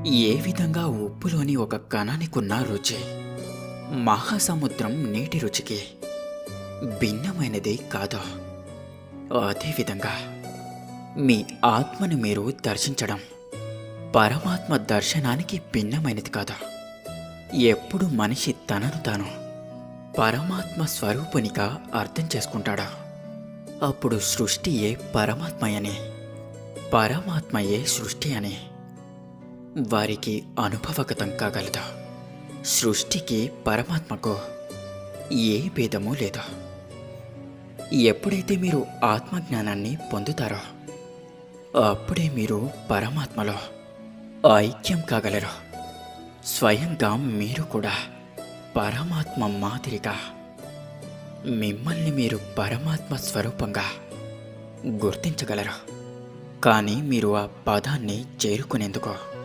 ఏ విధంగా ఉప్పులోని ఒక కణానికున్న రుచి మహాసముద్రం నీటి రుచికి భిన్నమైనది కాదో, అదేవిధంగా మీ ఆత్మను మీరు దర్శించడం పరమాత్మ దర్శనానికి భిన్నమైనది కాదు. ఎప్పుడు మనిషి తనను తాను పరమాత్మ స్వరూపునిగా అర్థం చేసుకుంటాడో, అప్పుడు సృష్టియే పరమాత్మయని, పరమాత్మయే సృష్టి అని వారికి అనుభవగతం కాగలదు. సృష్టికి పరమాత్మకు ఏ భేదమూ లేదు. ఎప్పుడైతే మీరు ఆత్మజ్ఞానాన్ని పొందుతారో, అప్పుడే మీరు పరమాత్మలో ఐక్యం కాగలరు. స్వయంగా మీరు కూడా పరమాత్మ మాదిరిగా మిమ్మల్ని మీరు పరమాత్మ స్వరూపంగా గుర్తించగలరు. కానీ మీరు ఆ పదాన్ని చేరుకునేందుకు